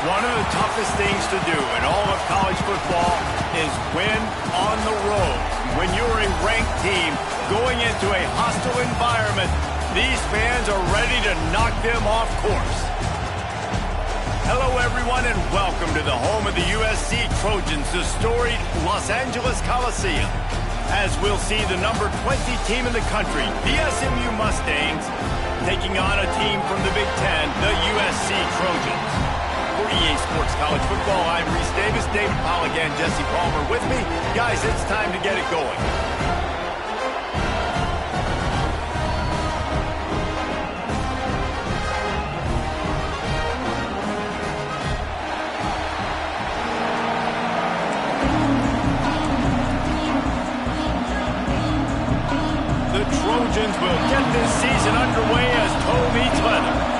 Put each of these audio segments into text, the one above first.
One of the toughest things to do in all of college football is win on the road. When you're a ranked team going into a hostile environment, these fans are ready to knock them off course. Hello, everyone, and welcome to the home of the USC Trojans, the storied Los Angeles Coliseum. As we'll see the number 20 team in the country, the SMU Mustangs, taking on a team from the Big Ten, the USC Trojans. For EA Sports College Football, I'm Reese Davis, David Pollack, and Jesse Palmer with me. Guys, it's time to get it going. The Trojans will get this season underway as toe meets leather.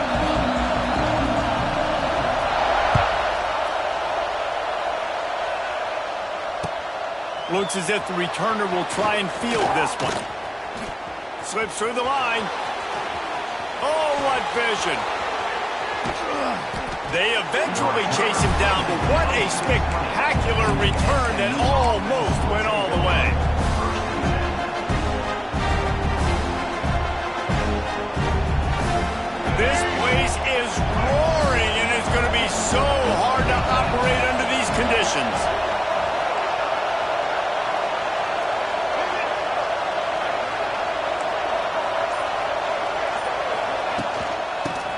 Looks as if the returner will try and field this one. Slips through the line. Oh, what vision. They eventually chase him down, but what a spectacular return that almost went all the way. This place is roaring, and it's going to be so hard to operate under these conditions.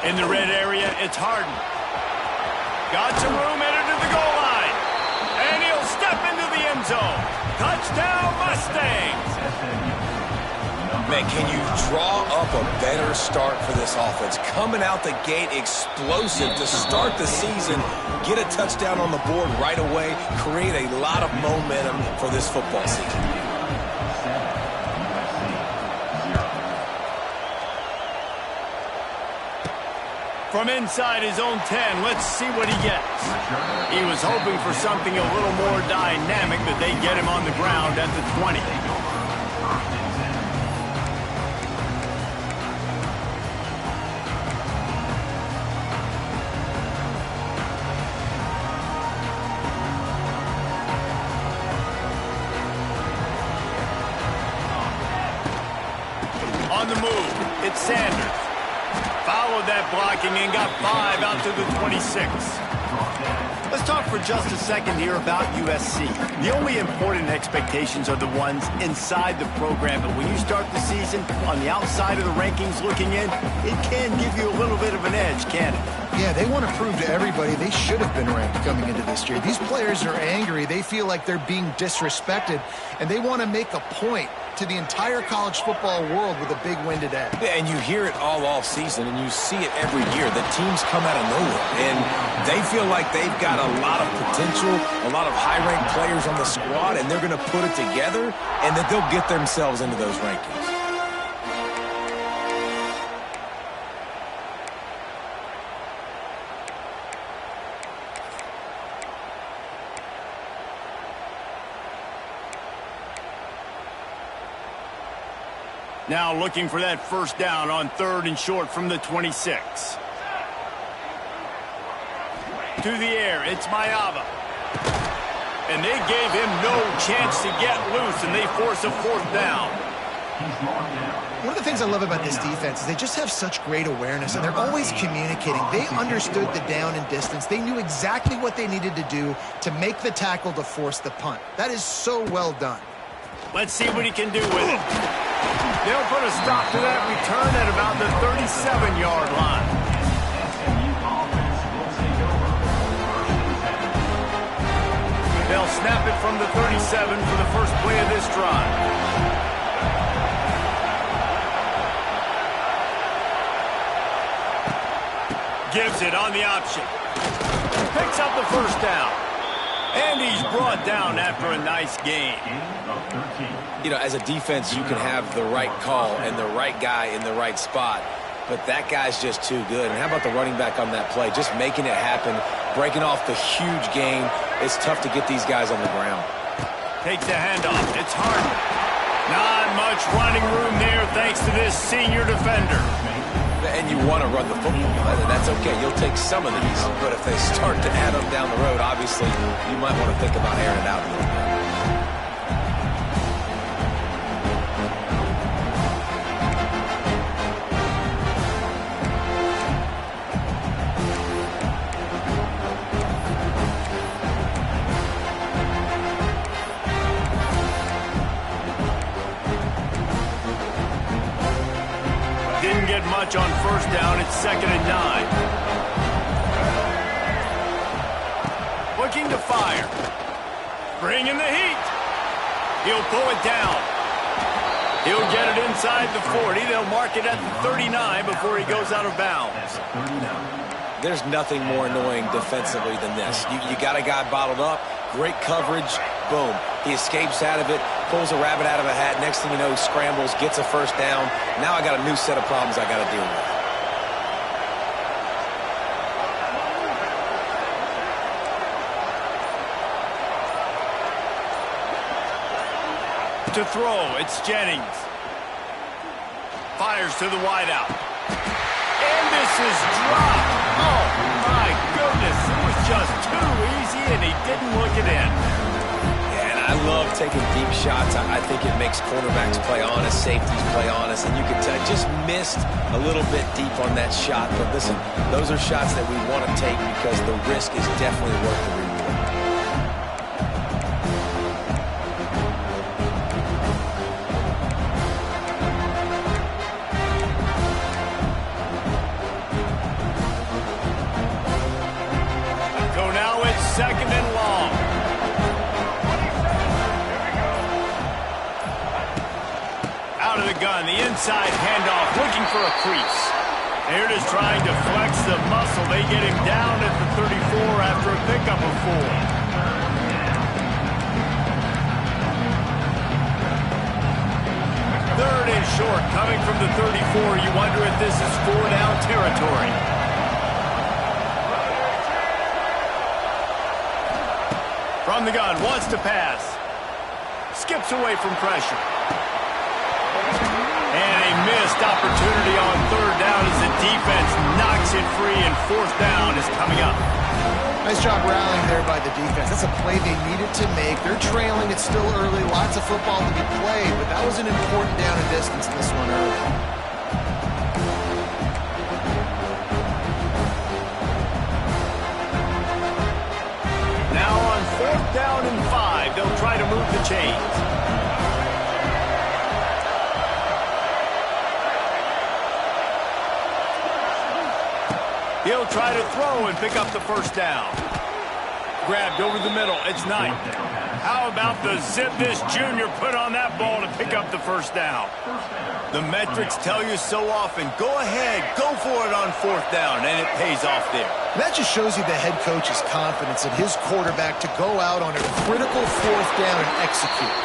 In the red area, it's Harden. Got some room, headed to the goal line. And he'll step into the end zone. Touchdown, Mustangs! Man, can you draw up a better start for this offense? Coming out the gate explosive to start the season, get a touchdown on the board right away, create a lot of momentum for this football season. From inside his own 10, let's see what he gets. He was hoping for something a little more dynamic, but they get him on the ground at the 20. On the move, it's Sanders. Followed that blocking and got 5 out to the 26. Let's talk for just a second here about USC. The only important expectations are the ones inside the program, but when you start the season on the outside of the rankings looking in, it can give you a little bit of an edge, can't it? Yeah, they want to prove to everybody they should have been ranked coming into this year. These players are angry. They feel like they're being disrespected, and they want to make a point to the entire college football world with a big win today. Yeah, and you hear it all off season, and you see it every year. The teams come out of nowhere, and they feel like they've got a lot of potential, a lot of high-ranked players on the squad, and they're going to put it together, and that they'll get themselves into those rankings. Now looking for that first down on 3rd and short from the 26. To the air, it's Mayava. And they gave him no chance to get loose, and they force a 4th down. One of the things I love about this defense is they just have such great awareness, and they're always communicating. They understood the down and distance. They knew exactly what they needed to do to make the tackle to force the punt. That is so well done. Let's see what he can do with it. They'll put a stop to that return at about the 37-yard line. They'll snap it from the 37 for the first play of this drive. Gives it on the option. Picks up the first down. And he's brought down after a nice gain. You know, as a defense, you can have the right call and the right guy in the right spot, but that guy's just too good. And how about the running back on that play? Just making it happen, breaking off the huge gain. It's tough to get these guys on the ground. Takes the handoff. It's Harden. Not much running room there thanks to this senior defender. And and you want to run the football. That's okay. You'll take some of these. But if they start to add up down the road, obviously, you might want to think about airing it out a little bit. Didn't get much on first down. It's 2nd and 9. Looking to fire. Bringing the heat. He'll pull it down. He'll get it inside the 40. They'll mark it at the 39 before he goes out of bounds. There's nothing more annoying defensively than this. You got a guy bottled up, great coverage, boom. He escapes out of it, pulls a rabbit out of a hat. Next thing you know, he scrambles, gets a first down. Now I got a new set of problems I got to deal with. To throw, it's Jennings. Fires to the wideout. And this is dropped. Oh, my goodness. It was just too easy, and he didn't look it in. Yeah, and I love taking deep shots. I think it makes cornerbacks play honest, safeties play honest, and you can tell just missed a little bit deep on that shot. But listen, those are shots that we want to take because the risk is definitely worth the reward. Second and long. Out of the gun, the inside handoff, looking for a crease. They're just trying to flex the muscle. They get him down at the 34 after a pickup of 4. Third and short, coming from the 34. You wonder if this is 4-down territory. From the gun, wants to pass. Skips away from pressure. And a missed opportunity on 3rd down as the defense knocks it free, and 4th down is coming up. Nice job rallying there by the defense. That's a play they needed to make. They're trailing. It's still early. Lots of football to be played, but that was an important down and distance in this one early. Down and 5. They'll try to move the chains. He'll try to throw and pick up the first down. Grabbed over the middle. It's Knight. How about the zip this junior put on that ball to pick up the first down? The metrics tell you so often, go ahead, go for it on 4th down, and it pays off there. That just shows you the head coach's confidence in his quarterback to go out on a critical 4th down and execute.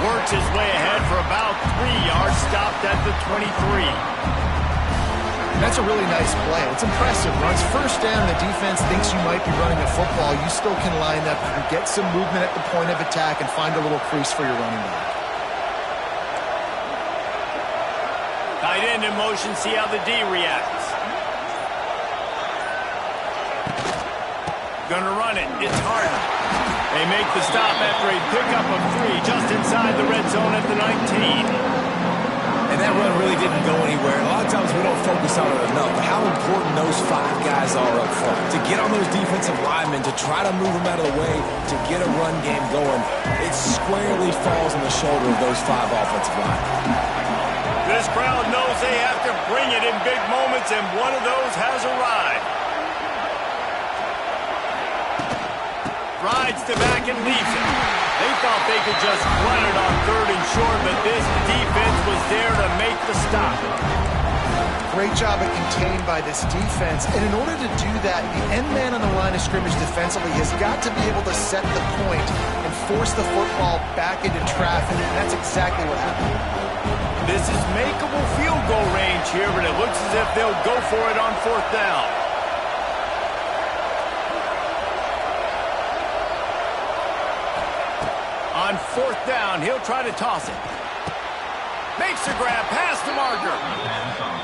Works his way ahead for about 3 yards, stopped at the 23. That's a really nice play. It's impressive. Runs first down, the defense thinks you might be running a football. You still can line up and get some movement at the point of attack and find a little crease for your running back. Tight end in motion, see how the D reacts. Gonna run it. It's Harden. They make the stop after a pickup of 3 just inside the red zone at the 19. And that run really didn't go anywhere. A lot of times we don't focus on it enough, but how important those 5 guys are up front. To get on those defensive linemen, to try to move them out of the way, to get a run game going, it squarely falls on the shoulder of those 5 offensive linemen. This crowd knows they have to bring it in big moments, and one of those has arrived. Rides to back and leaves it. They thought they could just run it on 3rd and short, but this defense was there to make the stop. Great job at contained by this defense. And in order to do that, the end man on the line of scrimmage defensively has got to be able to set the point and force the football back into traffic. And that's exactly what happened. This is makeable field goal range here, but it looks as if they'll go for it on 4th down. On 4th down, he'll try to toss it. Makes the grab past the marker.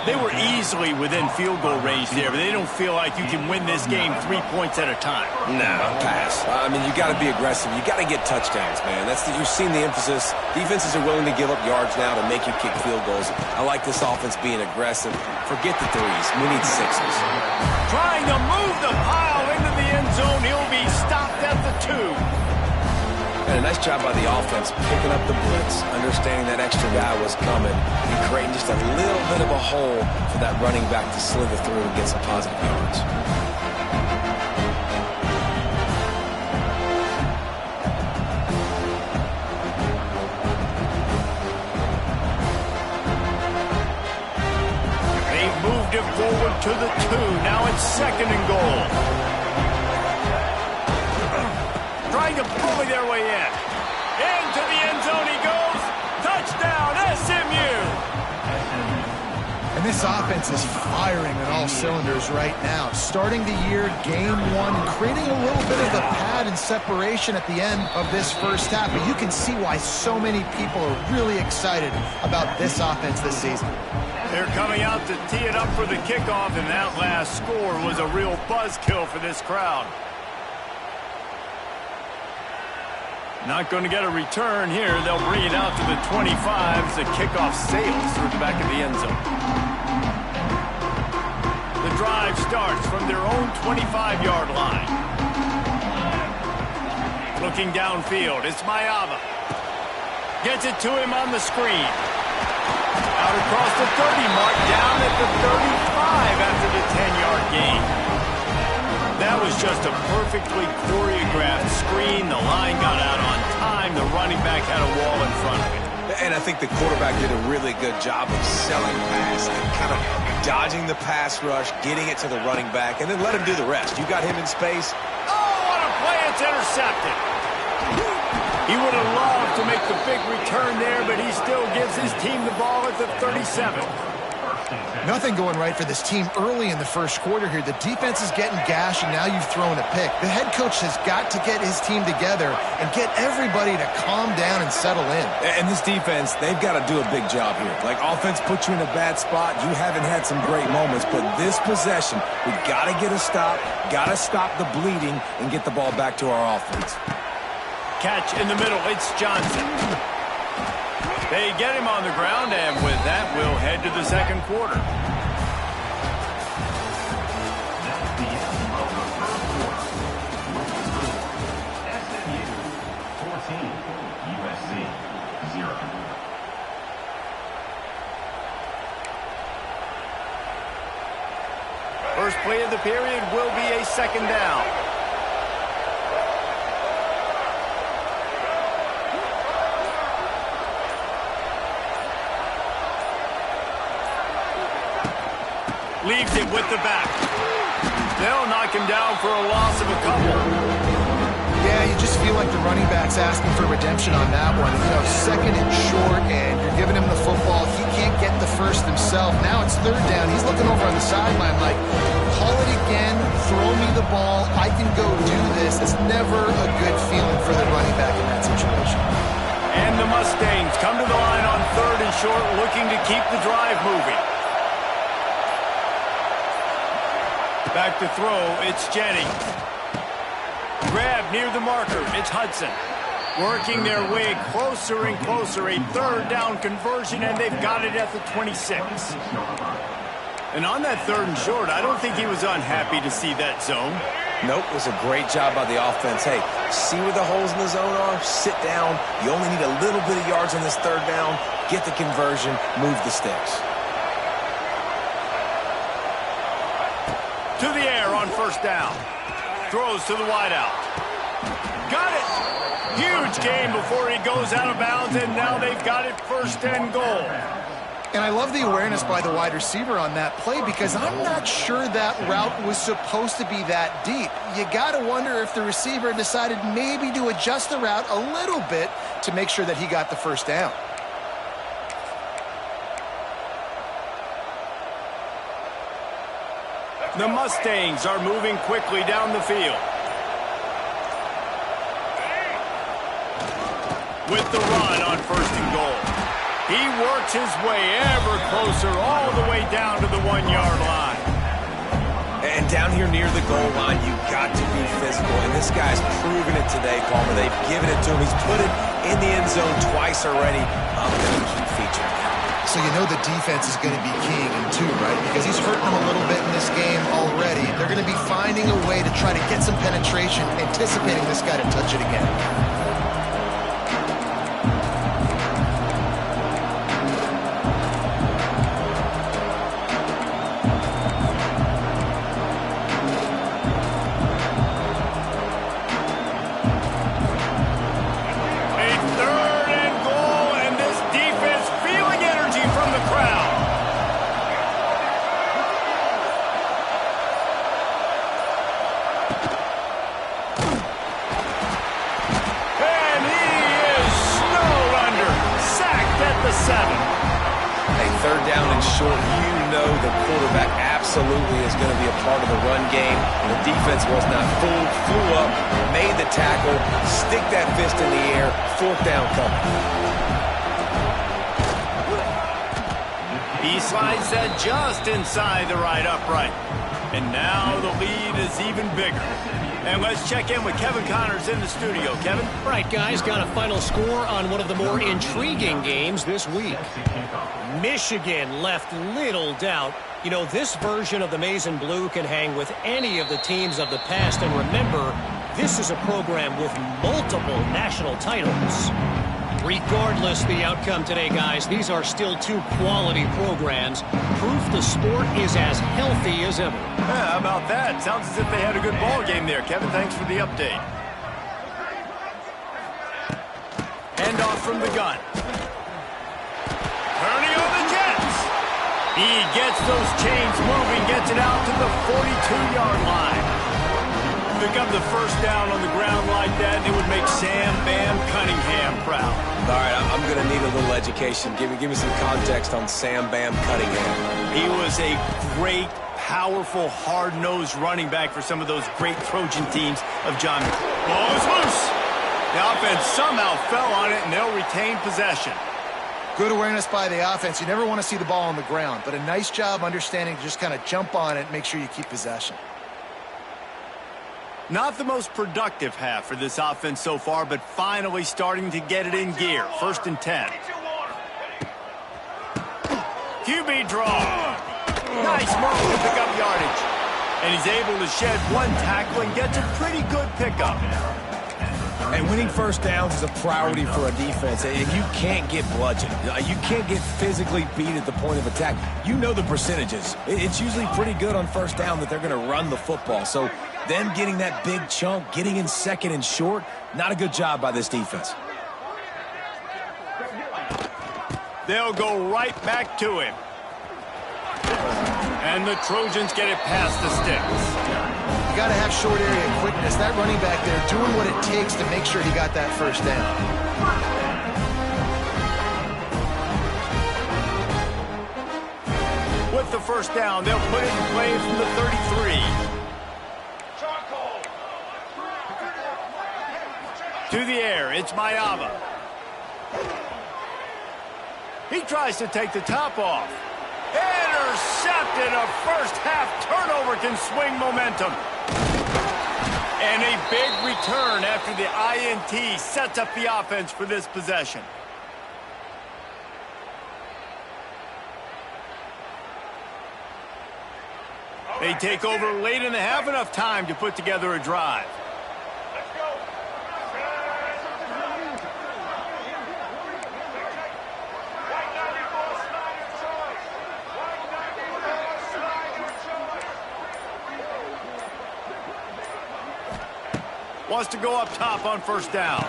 They were easily within field goal range there, but they don't feel like you can win this game 3 points at a time. No, pass. I mean, you got to be aggressive. You got to get touchdowns, man. You've seen the emphasis. Defenses are willing to give up yards now to make you kick field goals. I like this offense being aggressive. Forget the threes. We need sixes. Trying to move the pile into the end zone. He'll be stopped at the 2. And a nice job by the offense picking up the blitz, understanding that extra guy was coming, and creating just a little bit of a hole for that running back to slither through and get some positive yards. They've moved it forward to the 2. Now it's 2nd and goal. Trying to bully their way in. Into the end zone he goes. Touchdown, SMU. And this offense is firing on all cylinders right now. Starting the year, game 1, creating a little bit of the pad and separation at the end of this first half. But you can see why so many people are really excited about this offense this season. They're coming out to tee it up for the kickoff, and that last score was a real buzzkill for this crowd. Not going to get a return here. They'll bring it out to the 25 as the kickoff sails through the back of the end zone. The drive starts from their own 25-yard line. Looking downfield, it's Mayava. Gets it to him on the screen. Out across the 30 mark, down at the 35 after the 10-yard gain. That was just a perfectly choreographed screen. The line got out on time. The running back had a wall in front of him. And I think the quarterback did a really good job of selling the pass, kind of dodging the pass rush, getting it to the running back, and then let him do the rest. You got him in space. Oh, what a play. It's intercepted. He would have loved to make the big return there, but he still gives his team the ball at the 37. Nothing going right for this team early in the first quarter here. The defense is getting gashed, and now you've thrown a pick. The head coach has got to get his team together and get everybody to calm down and settle in. And this defense, they've got to do a big job here. Like, offense puts you in a bad spot. You haven't had some great moments, but this possession, we got to get a stop, got to stop the bleeding, and get the ball back to our offense. Catch in the middle. It's Johnson. They get him on the ground, and with that, we'll head to the second quarter. SMU 14, USC 0. First play of the period will be a 2nd down. Leaves it with the back. They'll knock him down for a loss of a couple. Yeah, you just feel like the running back's asking for redemption on that one. You know, 2nd and short, and you're giving him the football. He can't get the first himself. Now it's 3rd down. He's looking over on the sideline like, call it again, throw me the ball, I can go do this. It's never a good feeling for the running back in that situation. And the Mustangs come to the line on 3rd and short, looking to keep the drive moving. Back to throw, it's Jennings. Grab near the marker, it's Hudson. Working their way closer and closer, a 3rd down conversion, and they've got it at the 26. And on that 3rd and short, I don't think he was unhappy to see that zone. Nope, it was a great job by the offense. Hey, see where the holes in the zone are? Sit down. You only need a little bit of yards on this 3rd down. Get the conversion, move the sticks. To the air on 1st down. Throws to the wideout. Got it. Huge gain before he goes out of bounds, and now they've got it 1st and goal. And I love the awareness by the wide receiver on that play because I'm not sure that route was supposed to be that deep. You got to wonder if the receiver decided maybe to adjust the route a little bit to make sure that he got the 1st down. The Mustangs are moving quickly down the field. With the run on 1st and goal. He works his way ever closer all the way down to the 1-yard line. And down here near the goal line, you've got to be physical. And this guy's proven it today, Palmer. They've given it to him. He's put it in the end zone twice already. I'm going to keep featuring him. So you know the defense is going to be keying him too, right? Because he's hurting them a little bit in this game already. They're going to be finding a way to try to get some penetration, anticipating this guy to touch it again. Absolutely is going to be a part of the run game. The defense was not fooled, flew up, made the tackle, stick that fist in the air, 4th down coming. He slides that just inside the right upright. And now the lead is even bigger. And let's check in with Kevin Connors in the studio. Kevin? Right, guys, got a final score on one of the more intriguing games this week. Michigan left little doubt. You know, this version of the Maize and Blue can hang with any of the teams of the past. And remember, this is a program with multiple national titles. Regardless the outcome today, guys, these are still 2 quality programs. Proof the sport is as healthy as ever. Yeah, how about that? Sounds as if they had a good ball game there. Kevin, thanks for the update. Handoff from the gun. Turning on the Jets. He gets those chains moving, gets it out to the 42-yard line. Pick up the first down on the ground like that, and it would make Sam Bam Cunningham proud. All right, I'm going to need a little education. Give me some context on Sam Bam Cunningham. He was a great, powerful, hard-nosed running back for some of those great Trojan teams of John. Ball is loose. The offense somehow fell on it, and they'll retain possession. Good awareness by the offense. You never want to see the ball on the ground, but a nice job understanding to just kind of jump on it and make sure you keep possession. Not the most productive half for this offense so far, but finally starting to get it in gear. 1st and 10. QB draw. Nice move to pick up yardage. And he's able to shed 1 tackle and gets a pretty good pickup. And winning first downs is a priority for a defense. And you can't get bludgeoned. You can't get physically beat at the point of attack. You know the percentages. It's usually pretty good on first down that they're going to run the football. So them getting that big chunk, getting in 2nd and short, not a good job by this defense. They'll go right back to him. And the Trojans get it past the sticks. You got to have short area quickness. That running back there doing what it takes to make sure he got that first down. With the first down, they'll put it in play from the 33. To the air, it's Mayava. He tries to take the top off. Intercepted. A first-half turnover can swing momentum. And a big return after the INT sets up the offense for this possession. They take over late in the half, enough time to put together a drive. Wants to go up top on first down.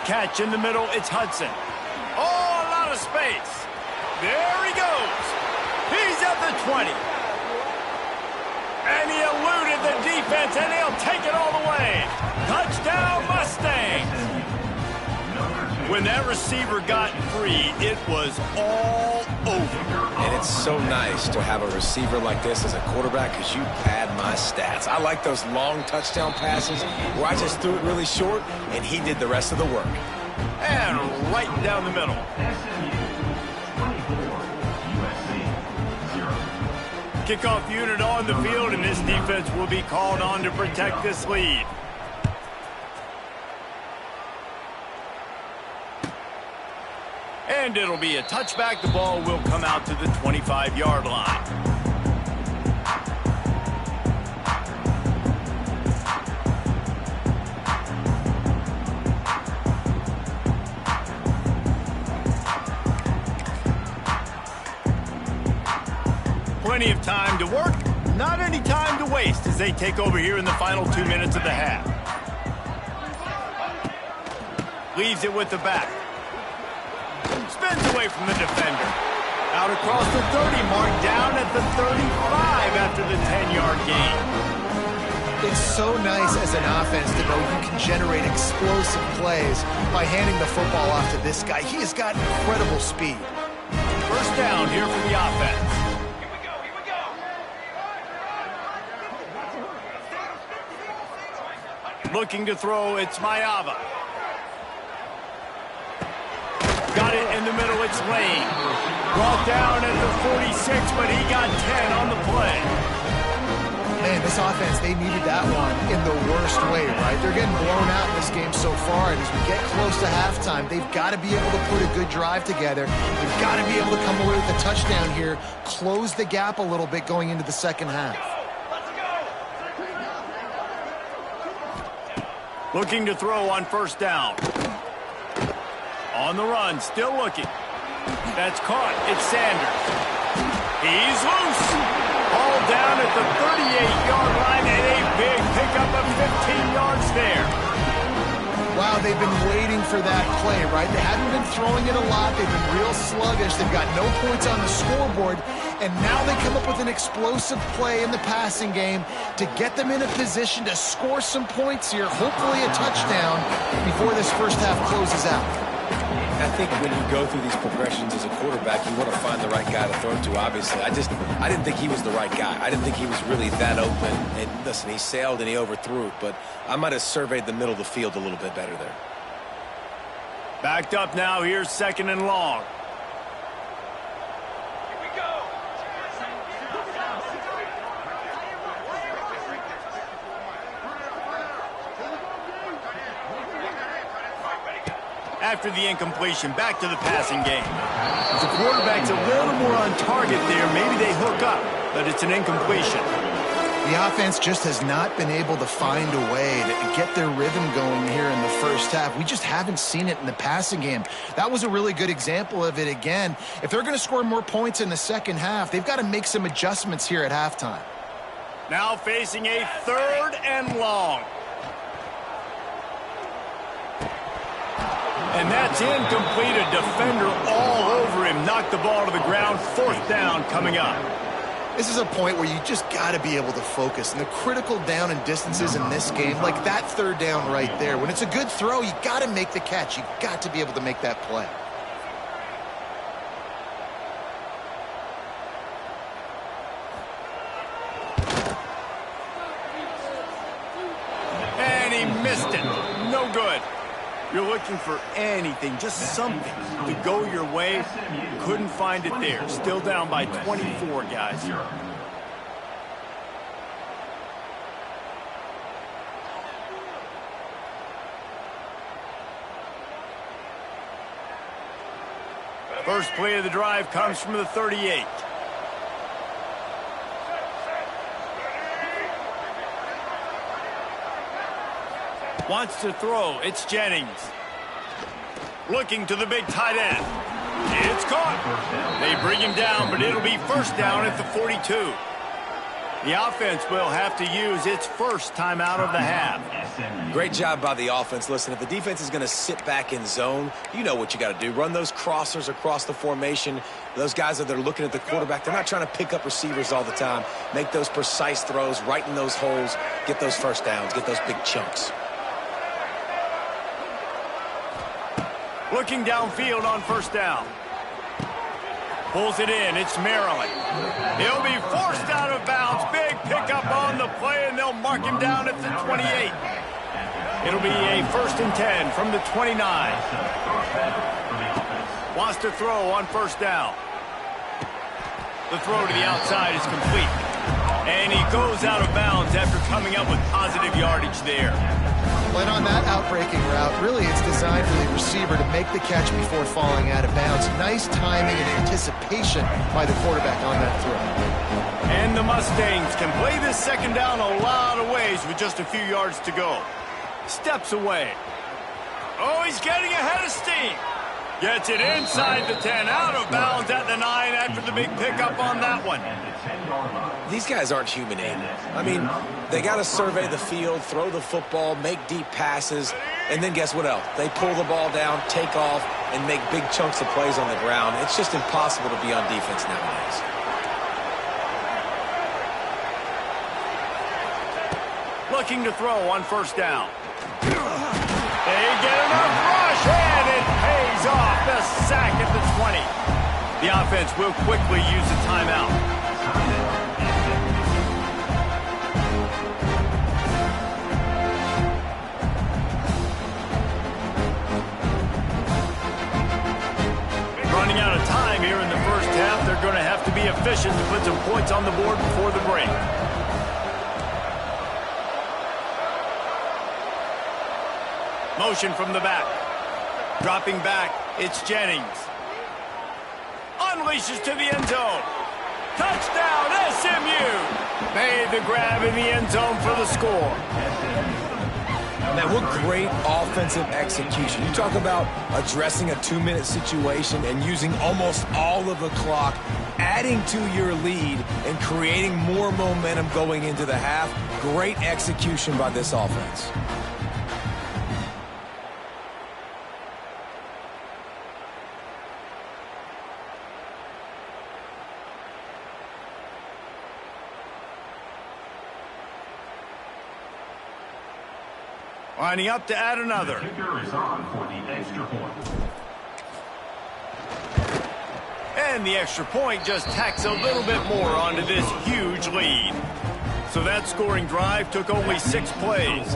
Catch in the middle, it's Hudson. Oh, a lot of space. There he goes. He's at the 20. And he eluded the defense, and he'll take it all the way. Touchdown, Mustangs. When that receiver got free, it was all over. And it's so nice to have a receiver like this as a quarterback because you pad my stats. I like those long touchdown passes where I just threw it really short, and he did the rest of the work. And right down the middle. Kickoff unit on the field, and this defense will be called on to protect this lead. And it'll be a touchback. The ball will come out to the 25-yard line. Plenty of time to work, not any time to waste as they take over here in the final 2 minutes of the half. Leaves it with the back. Spins away from the defender. Out across the 30 mark, down at the 35 after the 10-yard gain. It's so nice as an offense to know you can generate explosive plays by handing the football off to this guy. He has got incredible speed. First down here for the offense. Looking to throw, it's Mayava. Got it in the middle, it's Lane. Brought down at the 46, but he got 10 on the play. Man, this offense, they needed that one in the worst way, right? They're getting blown out in this game so far, and as we get close to halftime, they've got to be able to put a good drive together. They've got to be able to come away with a touchdown here, close the gap a little bit going into the second half. Looking to throw on first down. On the run, still looking. That's caught. It's Sanders. He's loose. Ball down at the 38-yard line, and a big pickup of 15 yards there. Wow, they've been waiting for that play, right? They haven't been throwing it a lot. They've been real sluggish. They've got no points on the scoreboard. And now they come up with an explosive play in the passing game to get them in a position to score some points here, hopefully a touchdown, before this first half closes out. I think when you go through these progressions as a quarterback, you want to find the right guy to throw to, obviously. I didn't think he was the right guy. I didn't think he was really that open. And listen, he sailed and he overthrew it, but I might have surveyed the middle of the field a little bit better there. Backed up now, here's second and long. After the incompletion, back to the passing game. If the quarterback's a little more on target there, maybe they hook up, but it's an incompletion. The offense just has not been able to find a way to get their rhythm going here in the first half. We just haven't seen it in the passing game. That was a really good example of it again. If they're going to score more points in the second half, they've got to make some adjustments here at halftime. Now facing a third and long. And that's incomplete. A defender all over him. Knocked the ball to the ground. Fourth down coming up. This is a point where you just got to be able to focus. And the critical down and distances in this game, like that third down right there, when it's a good throw, you got to make the catch. You got to be able to make that play. And he missed it. No good. You're looking for anything, just something to go your way. Couldn't find it there. Still down by 24, guys. First play of the drive comes from the 38. Wants to throw. It's Jennings. Looking to the big tight end. It's caught. They bring him down, but it'll be first down at the 42. The offense will have to use its first timeout of the half. Great job by the offense. Listen, if the defense is going to sit back in zone, you know what you got to do. Run those crossers across the formation. Those guys that are looking at the quarterback, they're not trying to pick up receivers all the time. Make those precise throws, right in those holes, get those first downs, get those big chunks. Looking downfield on first down. Pulls it in. It's Maryland. He'll be forced out of bounds. Big pickup on the play, and they'll mark him down at the 28. It'll be a first and 10 from the 29. Wants to throw on first down. The throw to the outside is complete. And he goes out of bounds after coming up with positive yardage there. But on that outbreaking route, really it's designed for the receiver to make the catch before falling out of bounds. Nice timing and anticipation by the quarterback on that throw. And the Mustangs can play this second down a lot of ways with just a few yards to go. Steps away. Oh, he's getting ahead of steam. Gets it inside the 10, out of bounds at the 9 after the big pickup on that one. These guys aren't human aid. I mean, they got to survey the field, throw the football, make deep passes, and then guess what else? They pull the ball down, take off, and make big chunks of plays on the ground. It's just impossible to be on defense nowadays. Looking to throw on first down. They get enough rush, and it pays off. The sack at the 20. The offense will quickly use a timeout. Running out of time here in the first half. They're going to have to be efficient to put some points on the board before the break. Motion from the back. Dropping back, it's Jennings. Unleashes to the end zone. Touchdown, SMU! Made the grab in the end zone for the score. Man, what great offensive execution. You talk about addressing a 2-minute situation and using almost all of the clock, adding to your lead and creating more momentum going into the half. Great execution by this offense. Lining up to add another. The kicker is on for the extra point. And the extra point just tacks a little bit more onto this huge lead. So that scoring drive took only 6 plays.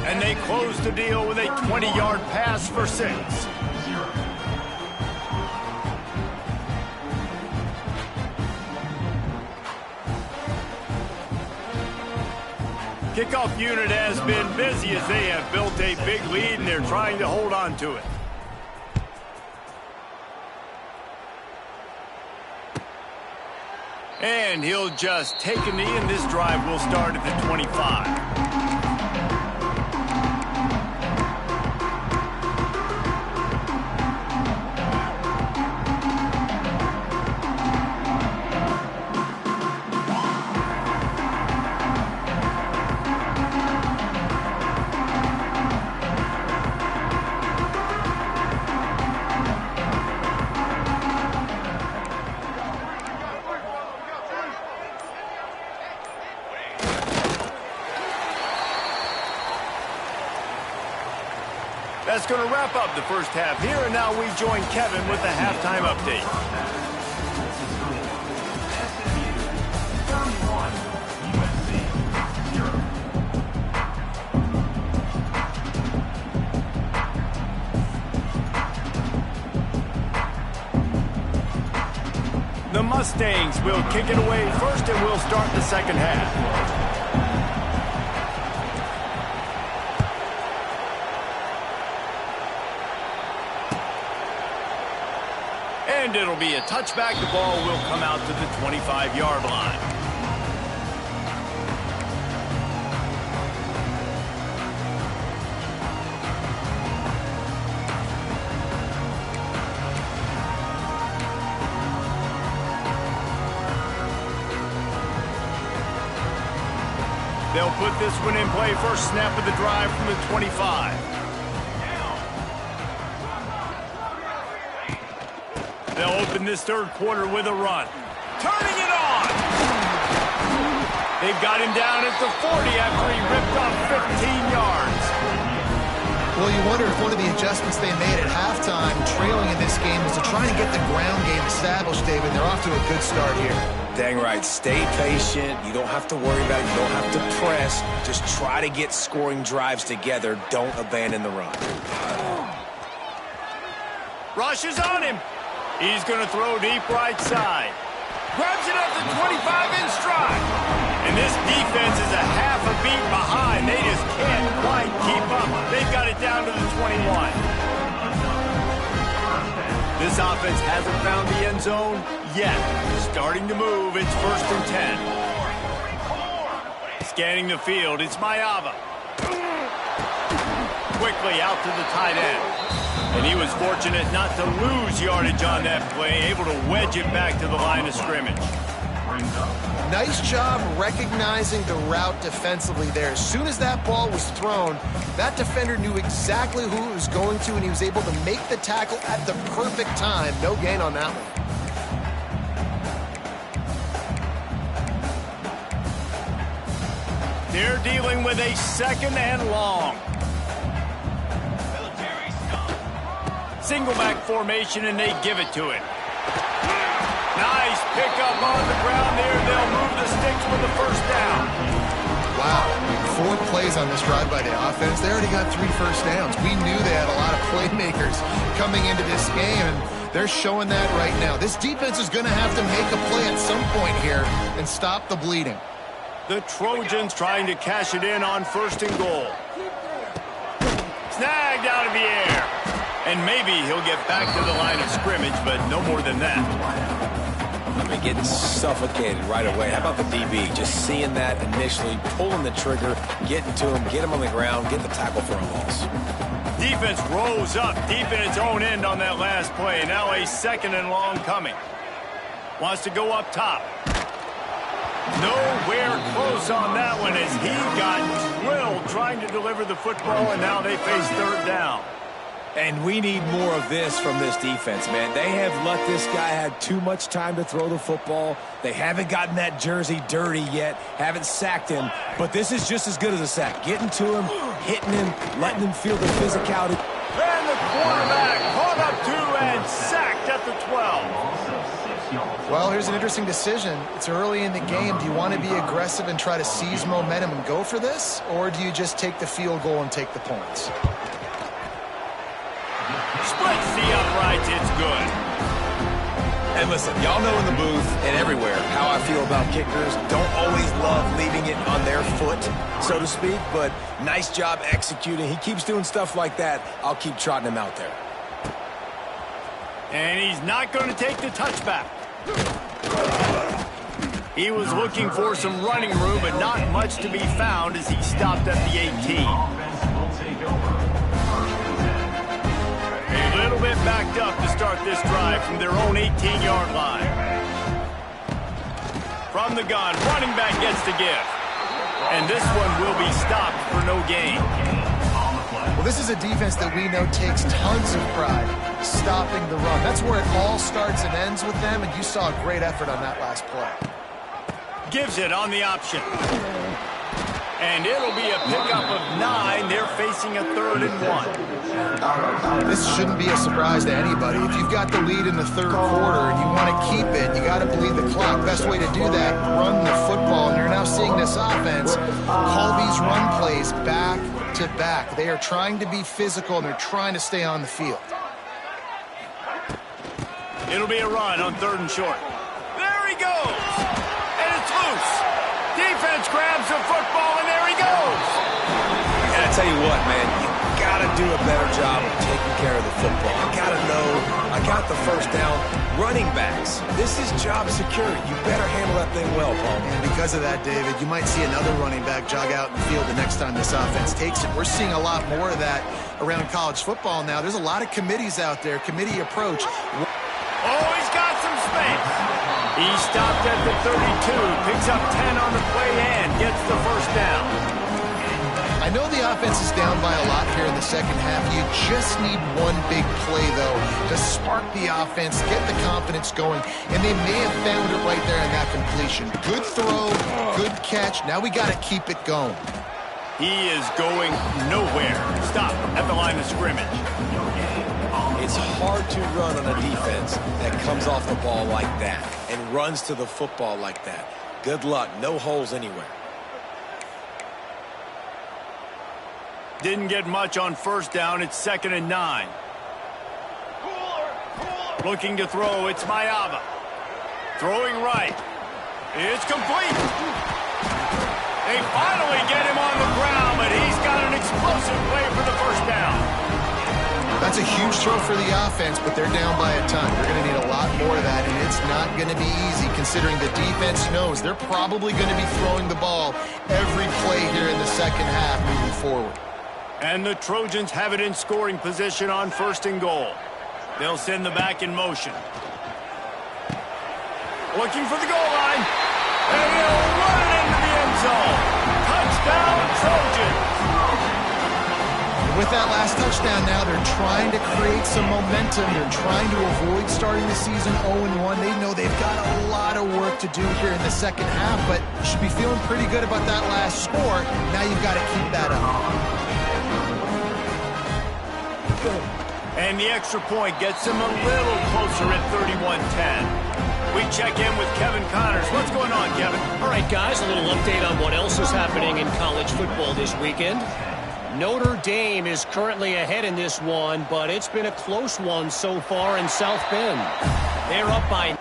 And they closed the deal with a 20-yard pass for 6. Kickoff unit has been busy as they have built a big lead and they're trying to hold on to it. And he'll just take a knee and this drive will start at the 25. That's going to wrap up the first half here, and now we join Kevin with the halftime update. The Mustangs will kick it away first, and we'll start the second half. And it'll be a touchback. The ball will come out to the 25-yard line. They'll put this one in play. First snap of the drive from the 25. They'll open this third quarter with a run. Turning it on! They've got him down at the 40 after he ripped off 15 yards. Well, you wonder if one of the adjustments they made at halftime, trailing in this game, was to try and get the ground game established, David. They're off to a good start here. Dang right. Stay patient. You don't have to worry about it. You don't have to press. Just try to get scoring drives together. Don't abandon the run. Rush is on him. He's going to throw deep right side. Grabs it up to 25 in stride. And this defense is a half a beat behind. They just can't quite keep up. They've got it down to the 21. This offense hasn't found the end zone yet. Starting to move. It's 1st and 10. Scanning the field. It's Mayava. Quickly out to the tight end. And he was fortunate not to lose yardage on that play, able to wedge it back to the line of scrimmage. Nice job recognizing the route defensively there. As soon as that ball was thrown, that defender knew exactly who it was going to, and he was able to make the tackle at the perfect time. No gain on that one. They're dealing with a 2nd and long. Single back formation, and they give it to him. Nice pickup on the ground there. They'll move the sticks with the 1st down. Wow, 4 plays on this drive by the offense. They already got 3 first downs. We knew they had a lot of playmakers coming into this game, and they're showing that right now. This defense is going to have to make a play at some point here and stop the bleeding. The Trojans trying to cash it in on 1st and goal. Snagged out of the air. And maybe he'll get back to the line of scrimmage, but no more than that. I mean, getting suffocated right away. How about the DB? Just seeing that initially, pulling the trigger, getting to him, get him on the ground, get the tackle for a loss. Defense rose up deep in its own end on that last play. Now a 2nd and long coming. Wants to go up top. Nowhere close on that one as he got drilled trying to deliver the football, and now they face 3rd down. And we need more of this from this defense, man. They have let this guy have too much time to throw the football. They haven't gotten that jersey dirty yet, haven't sacked him. But this is just as good as a sack. Getting to him, hitting him, letting him feel the physicality. And the quarterback caught up to and sacked at the 12. Well, here's an interesting decision. It's early in the game. Do you want to be aggressive and try to seize momentum and go for this? Or do you just take the field goal and take the points? Splits the uprights, it's good. And listen, y'all know in the booth and everywhere how I feel about kickers. Don't always love leaving it on their foot, so to speak, but nice job executing. He keeps doing stuff like that. I'll keep trotting him out there. And he's not going to take the touchback. He was looking for some running room, but not much to be found as he stopped at the 18. A little bit backed up to start this drive from their own 18-yard line. From the gun, running back gets the give. And this one will be stopped for no gain. Well, this is a defense that we know takes tons of pride stopping the run. That's where it all starts and ends with them, and you saw a great effort on that last play. Gives it on the option. And it'll be a pickup of 9. They're facing a 3rd and 1. This shouldn't be a surprise to anybody. If you've got the lead in the 3rd quarter and you want to keep it, you got to bleed the clock. Best way to do that, run the football. And you're now seeing this offense call these run plays back to back. They are trying to be physical, and they're trying to stay on the field. It'll be a run on 3rd and short. There he goes. And it's loose. Defense grabs the football, and there he goes. And I tell you what, man, you got to do a better job of taking care of the football. I got to know, I got the 1st down. Running backs, this is job security. You better handle that thing well, Paul. And because of that, David, you might see another running back jog out in the field the next time this offense takes it. We're seeing a lot more of that around college football now. There's a lot of committees out there, committee approach. Oh, he's got some space. He stopped at the 32, picks up 10 on the play and gets the 1st down. I know the offense is down by a lot here in the second half. You just need one big play, though, to spark the offense, get the confidence going, and they may have found it right there in that completion. Good throw, good catch. Now we got to keep it going. He is going nowhere. Stop at the line of scrimmage. It's hard to run on a defense that comes off the ball like that and runs to the football like that. Good luck. No holes anywhere. Didn't get much on 1st down. It's 2nd and 9. Looking to throw. It's Mayava. Throwing right. It's complete. They finally get him on the ground, but he's got an explosive play for the first down. That's a huge throw for the offense, but they're down by a ton. They're going to need a lot more of that, and it's not going to be easy considering the defense knows they're probably going to be throwing the ball every play here in the second half moving forward. And the Trojans have it in scoring position on 1st and goal. They'll send the back in motion. Looking for the goal line. And he'll run it into the end zone. Touchdown, Trojans. With that last touchdown now, they're trying to create some momentum. They're trying to avoid starting the season 0-1. They know they've got a lot of work to do here in the second half, but you should be feeling pretty good about that last score. Now you've got to keep that up. And the extra point gets them a little closer at 31-10. We check in with Kevin Connors. What's going on, Kevin? All right, guys, a little update on what else is happening in college football this weekend. Notre Dame is currently ahead in this one, but it's been a close one so far in South Bend. They're up by...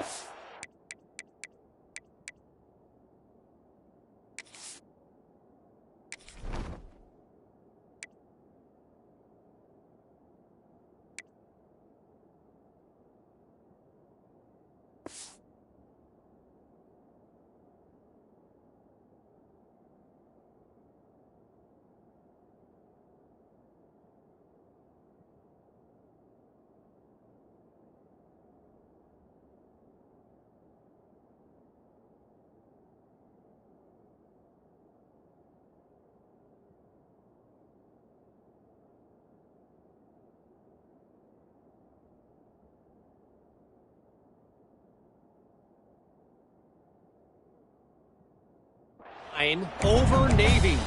over Navy.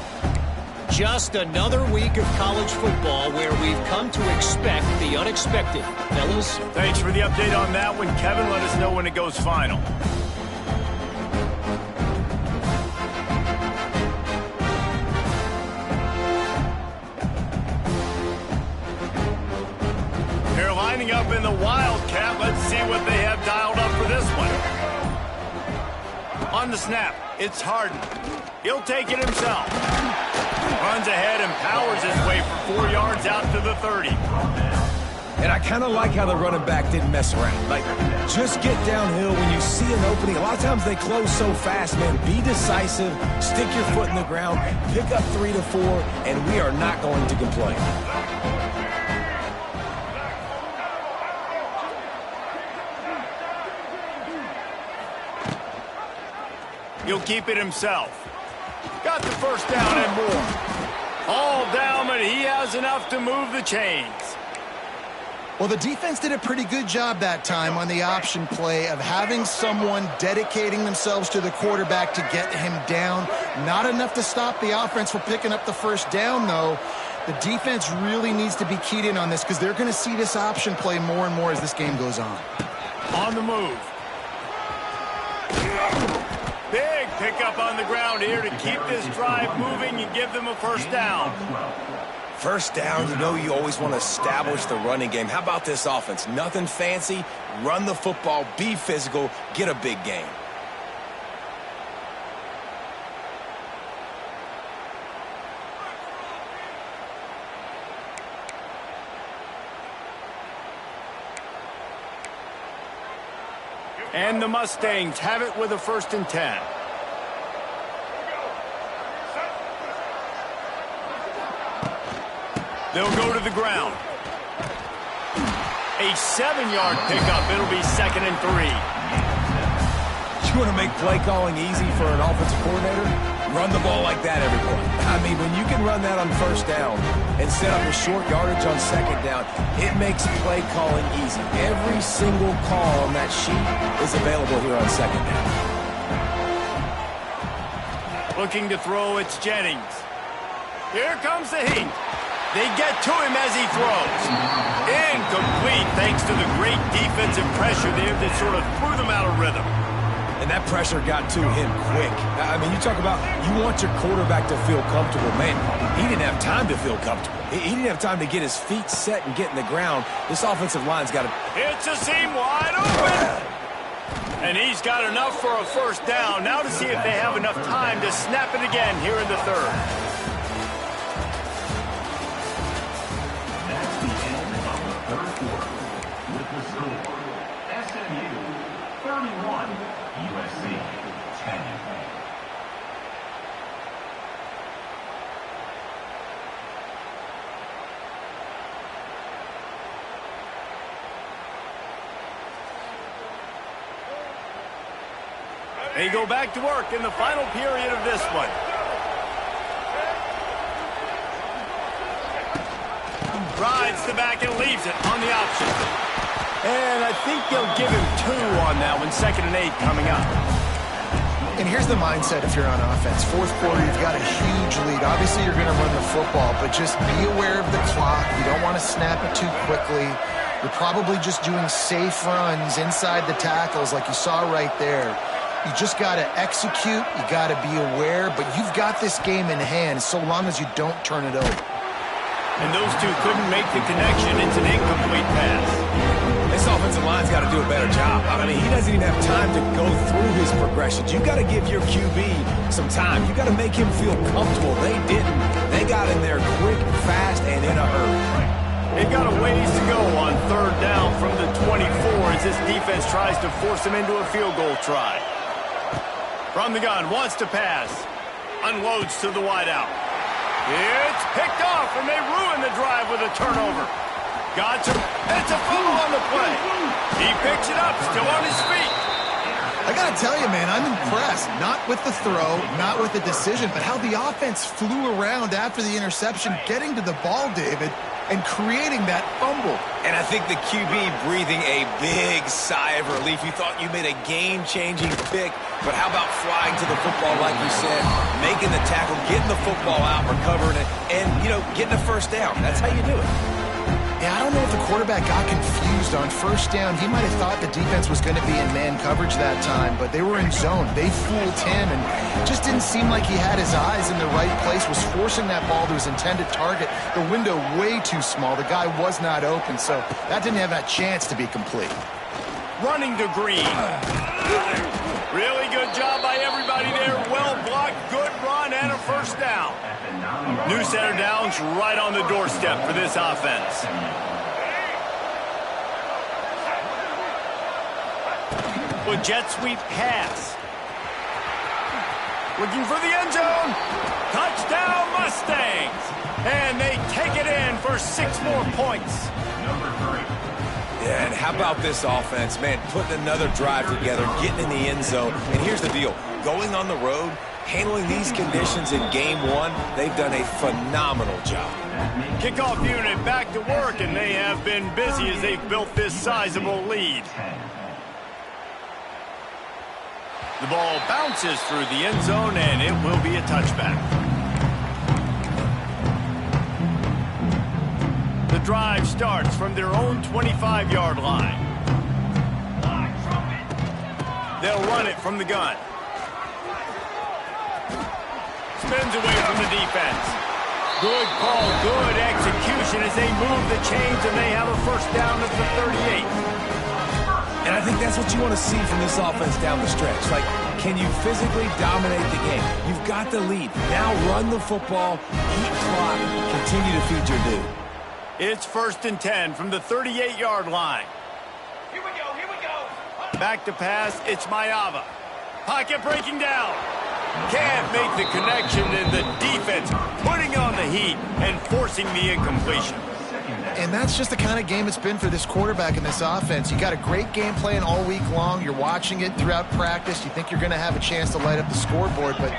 Just another week of college football where we've come to expect the unexpected. Fellas? Thanks for the update on that one, Kevin. Let us know when it goes final. They're lining up in the Wildcat. Let's see what they have dialed up for this one. On the snap, it's Harden. He'll take it himself. Runs ahead and powers his way for 4 yards out to the 30. And I kind of like how the running back didn't mess around. Like, just get downhill when you see an opening. A lot of times they close so fast, man. Be decisive, stick your foot in the ground, pick up 3 to 4, and we are not going to complain. He'll keep it himself. Got the first down and more. All down, but he has enough to move the chains. Well, the defense did a pretty good job that time on the option play of having someone dedicating themselves to the quarterback to get him down. Not enough to stop the offense from picking up the first down, though. The defense really needs to be keyed in on this because they're going to see this option play more and more as this game goes on. On the move. Big pickup on the ground here to keep this drive moving and give them a first down. First down, you know you always want to establish the running game. How about this offense? Nothing fancy. Run the football, be physical, get a big gain. And the Mustangs have it with a 1st and 10. They'll go to the ground. A 7-yard pickup. It'll be 2nd and 3. You want to make play calling easy for an offensive coordinator? Run the ball like that every play. I mean, when you can run that on first down and set up a short yardage on second down, it makes play calling easy. Every single call on that sheet is available here on second down. Looking to throw, it's Jennings. Here comes the heat. They get to him as he throws. Incomplete thanks to the great defensive pressure there that sort of threw them out of rhythm. And that pressure got to him quick. I mean, you talk about you want your quarterback to feel comfortable. Man, he didn't have time to feel comfortable. He didn't have time to get his feet set and get in the ground. This offensive line's got to... It's a seam wide open. And he's got enough for a first down. Now to see if they have enough time to snap it again here in the third. That's the end of the third quarter. With the score, SMU 31, USC 10. They go back to work in the final period of this one. Rides the back and leaves it on the option. And I think they'll give him 2 on that one, 2nd and 8 coming up. And here's the mindset if you're on offense. Fourth quarter, you've got a huge lead. Obviously, you're going to run the football, but just be aware of the clock. You don't want to snap it too quickly. You're probably just doing safe runs inside the tackles like you saw right there. You just got to execute. You got to be aware, but you've got this game in hand so long as you don't turn it over. And those two couldn't make the connection. It's an incomplete pass. This offensive line's got to do a better job. I mean, he doesn't even have time to go through his progressions. You've got to give your QB some time. You've got to make him feel comfortable. They didn't. They got in there quick, fast, and in a hurry. They've got a ways to go on 3rd down from the 24 as this defense tries to force them into a field goal try. From the gun, wants to pass. Unloads to the wideout. It's picked off, and they ruin the drive with a turnover. Gotcha. It's a fumble on the play. He picks it up, still on his feet. I got to tell you, man, I'm impressed. Not with the throw, not with the decision, but how the offense flew around after the interception, getting to the ball, David, and creating that fumble. And I think the QB breathing a big sigh of relief. You thought you made a game-changing pick, but how about flying to the football, like you said, making the tackle, getting the football out, recovering it, and, you know, getting a first down. That's how you do it. Yeah, I don't know if the quarterback got confused on first down. He might have thought the defense was going to be in man coverage that time, but they were in zone. They fooled him, and it just didn't seem like he had his eyes in the right place, was forcing that ball to his intended target. The window way too small. The guy was not open, so that didn't have that chance to be complete. Running to Green. Really good job by everybody there. Well blocked, good run, and a first down. New center downs right on the doorstep for this offense. With jet sweep pass. Looking for the end zone. Touchdown Mustangs. And they take it in for 6 more points. Yeah, and how about this offense, man, putting another drive together, getting in the end zone. And here's the deal. Going on the road, handling these conditions in game 1, they've done a phenomenal job. Kickoff unit back to work, and they have been busy as they've built this sizable lead. The ball bounces through the end zone, and it will be a touchback. The drive starts from their own 25-yard line. They'll run it from the gun. Spins away from the defense. Good call, good execution as they move the chains, and they have a first down at the 38. And I think that's what you want to see from this offense down the stretch. Like, can you physically dominate the game? You've got the lead. Now run the football, eat clock, continue to feed your dude. It's 1st and 10 from the 38-yard line. Here we go. Back to pass, it's Mayava. Pocket breaking down. Can't make the connection, and the defense putting on the heat and forcing the incompletion. And that's just the kind of game it's been for this quarterback and this offense. You got a great game plan all week long. You're watching it throughout practice. You think you're going to have a chance to light up the scoreboard, but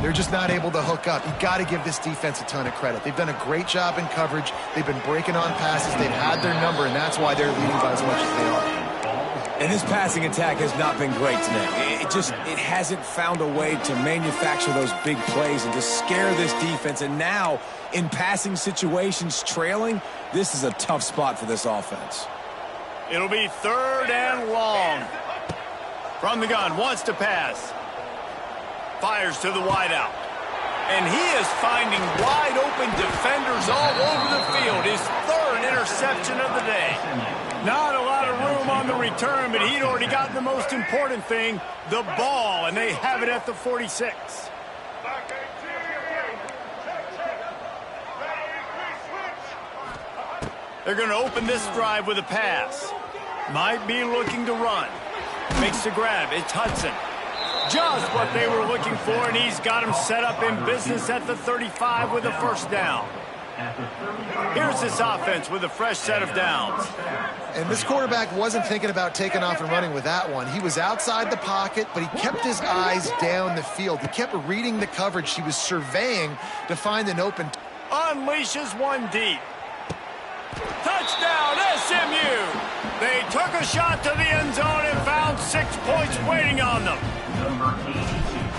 they're just not able to hook up. You've got to give this defense a ton of credit. They've done a great job in coverage. They've been breaking on passes. They've had their number, and that's why they're leading by as much as they are. And this passing attack has not been great tonight. It hasn't found a way to manufacture those big plays and to scare this defense. And now, in passing situations, trailing, this is a tough spot for this offense. It'll be 3rd and long. From the gun, wants to pass. Fires to the wideout. And he is finding wide open defenders all over the field. His 3rd return interception of the day. Not a lot of room on the return, but he'd already gotten the most important thing, the ball, and they have it at the 46. They're going to open this drive with a pass. Might be looking to run. Makes the grab. It's Hudson. Just what they were looking for, and he's got him set up in business at the 35 with a first down. Here's this offense with a fresh set of downs. And this quarterback wasn't thinking about taking off and running with that one. He was outside the pocket, but he kept his eyes down the field. He kept reading the coverage. He was surveying to find an open. Unleashes one deep. Touchdown, SMU! They took a shot to the end zone and found 6 points waiting on them.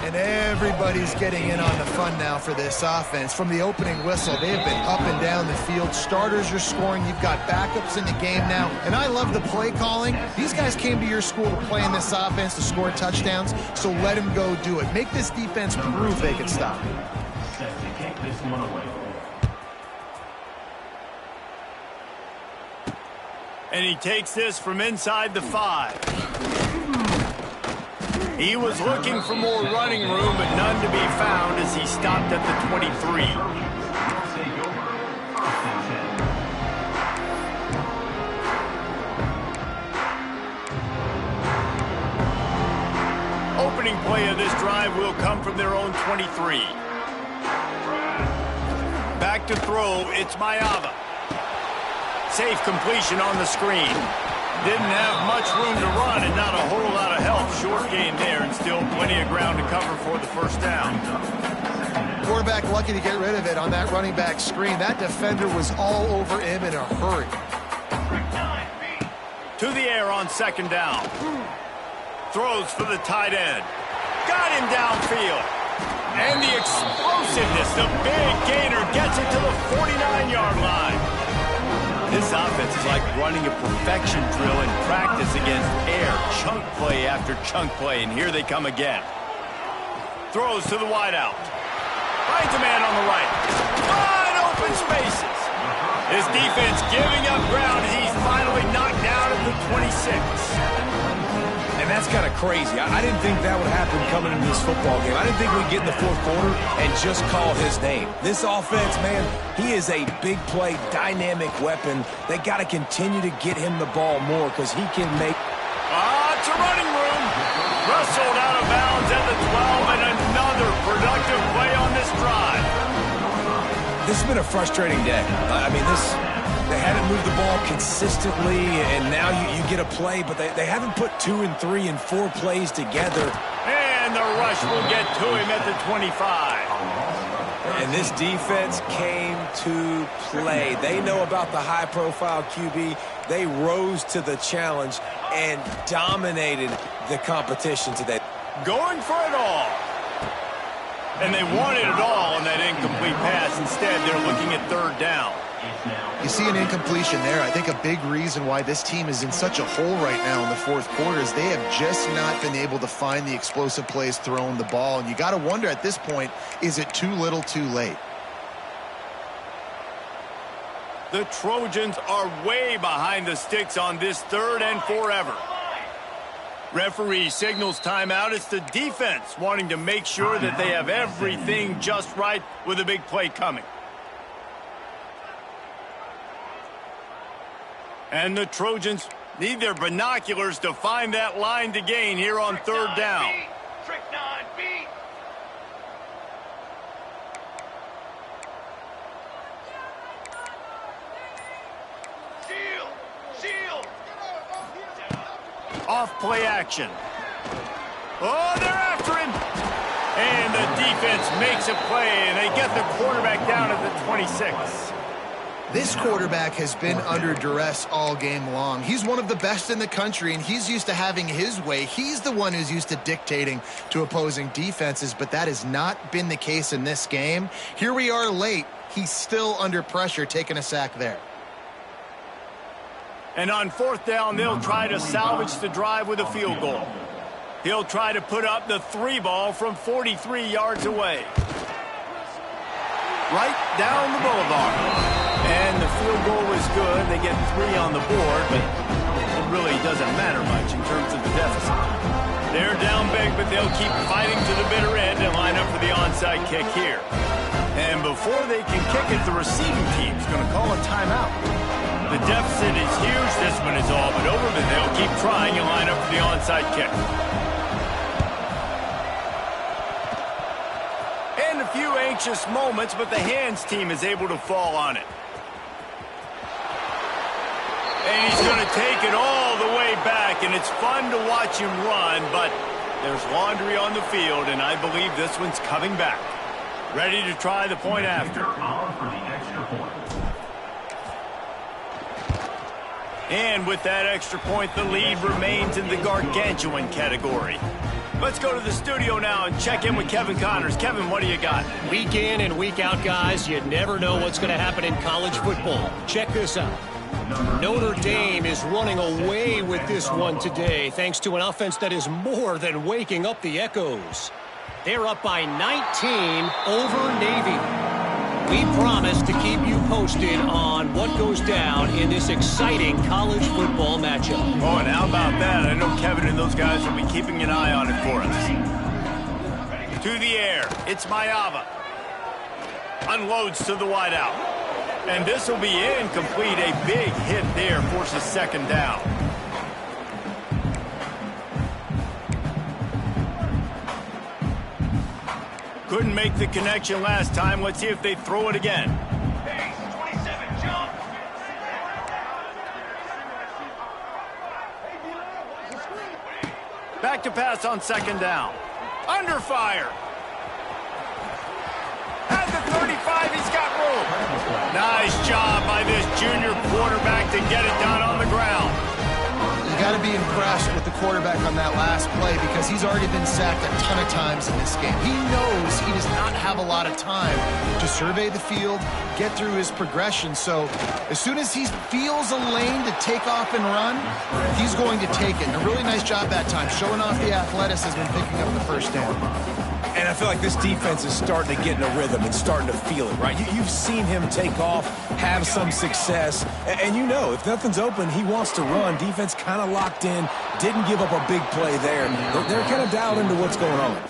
And everybody's getting in on the fun now for this offense. From the opening whistle, they have been up and down the field. Starters are scoring. You've got backups in the game now. And I love the play calling. These guys came to your school to play in this offense to score touchdowns, so let them go do it. Make this defense prove they can stop. Set to kick this one away. And he takes this from inside the 5. He was looking for more running room, but none to be found as he stopped at the 23. Opening play of this drive will come from their own 23. Back to throw, it's Mayava. Safe completion on the screen. Didn't have much room to run and not a whole lot of help. Short game there and still plenty of ground to cover for the first down. Quarterback lucky to get rid of it on that running back screen. That defender was all over him in a hurry. To the air on second down. Throws for the tight end. Got him downfield. And the explosiveness, the big gainer gets it to the 49-yard line. This offense is like running a perfection drill in practice against air. Chunk play after chunk play, and here they come again. Throws to the wideout. Finds a man on the right. Wide open spaces. His defense giving up ground as he's finally knocked down at the 26. And that's kind of crazy. I didn't think that would happen coming into this football game. I didn't think we'd get in the fourth quarter and just call his name. This offense, man, he is a big play, dynamic weapon. They got to continue to get him the ball more because he can make... It's a running room. Wrestled out of bounds at the 12, and another productive play on this drive. This has been a frustrating day. I mean, they haven't moved the ball consistently, and now you get a play, but they haven't put 2 and 3 and 4 plays together. And the rush will get to him at the 25. And this defense came to play. They know about the high-profile QB. They rose to the challenge and dominated the competition today. Going for it all. And they wanted it all on that incomplete pass. Instead, they're looking at third down. You see an incompletion there. I think a big reason why this team is in such a hole right now in the fourth quarter is they have just not been able to find the explosive plays throwing the ball. And you got to wonder at this point, is it too little too late? The Trojans are way behind the sticks on this third and forever. Referee signals timeout. It's the defense wanting to make sure that they have everything just right with a big play coming. And the Trojans need their binoculars to find that line to gain here on third down. Trick 9B. Shield. Off play action. Oh, they're after him. And the defense makes a play, and they get the quarterback down at the 26. This quarterback has been under duress all game long. He's one of the best in the country, and he's used to having his way. He's the one who's used to dictating to opposing defenses, but that has not been the case in this game. Here we are late. He's still under pressure, taking a sack there. And on fourth down, they'll try to salvage the drive with a field goal. He'll try to put up the 3 ball from 43 yards away. Right down the boulevard. And the field goal is good. They get 3 on the board, but it really doesn't matter much in terms of the deficit. They're down big, but they'll keep fighting to the bitter end and line up for the onside kick here. And before they can kick it, the receiving team's going to call a timeout. The deficit is huge. This one is all but over, but they'll keep trying and line up for the onside kick. And a few anxious moments, but the hands team is able to fall on it. And he's going to take it all the way back, and it's fun to watch him run, but there's laundry on the field, and I believe this one's coming back. Ready to try the point after. And with that extra point, the lead remains in the gargantuan category. Let's go to the studio now and check in with Kevin Connors. Kevin, what do you got? Week in and week out, guys, you never know what's going to happen in college football. Check this out. Notre Dame is running away with this one today, thanks to an offense that is more than waking up the echoes. They're up by 19 over Navy. We promise to keep you posted on what goes down in this exciting college football matchup. Oh, and how about that? I know Kevin and those guys will be keeping an eye on it for us. To the air, it's Mayava. Unloads to the wideout. And this will be incomplete. A big hit there forces second down. Couldn't make the connection last time. Let's see if they throw it again. Back to pass on second down. Under fire. At the 35, he's got room. Nice job by this junior quarterback to get it down on the ground. You got to be impressed with the quarterback on that last play because he's already been sacked a ton of times in this game. He knows he does not have a lot of time to survey the field, get through his progression. So as soon as he feels a lane to take off and run, he's going to take it. And a really nice job that time, showing off the athleticism and picking up the first down. And I feel like this defense is starting to get in a rhythm and starting to feel it, right? You've seen him take off, have some success, and you know if nothing's open, he wants to run. Defense kind of locked in, didn't give up a big play there. They're kind of dialed into what's going on.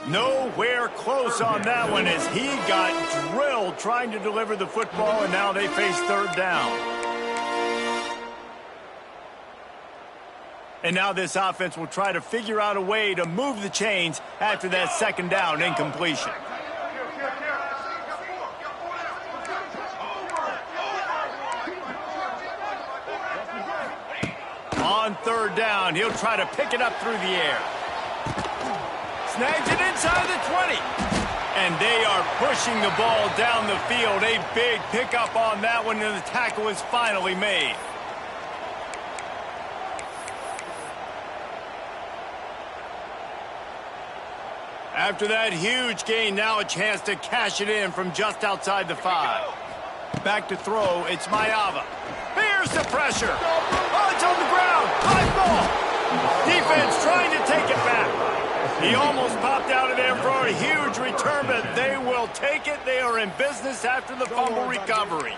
Nowhere close on that one as he got drilled trying to deliver the football, and now they face third down. And now this offense will try to figure out a way to move the chains after that second down incompletion. On third down, he'll try to pick it up through the air. Snags it inside the 20. And they are pushing the ball down the field. A big pickup on that one, and the tackle is finally made. After that huge gain, now a chance to cash it in from just outside the 5. Back to throw, it's Mayava. Here's the pressure. Oh, it's on the ground. High ball. Defense trying to take it back. He almost popped out of there for a huge return, but they will take it. They are in business after the fumble recovery.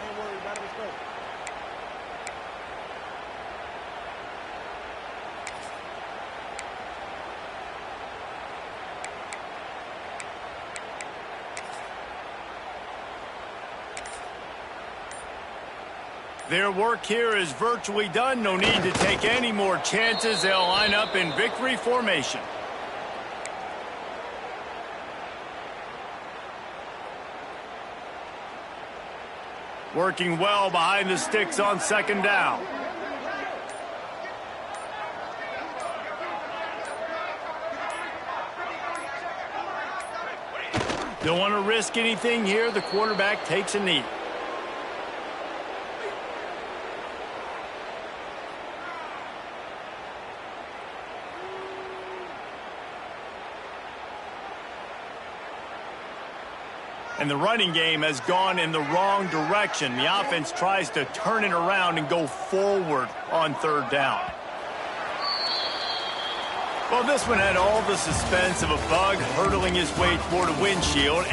Their work here is virtually done. No need to take any more chances. They'll line up in victory formation. Working well behind the sticks on second down. Don't want to risk anything here. The quarterback takes a knee. And the running game has gone in the wrong direction. The offense tries to turn it around and go forward on third down. Well, this one had all the suspense of a bug hurtling his way toward a windshield.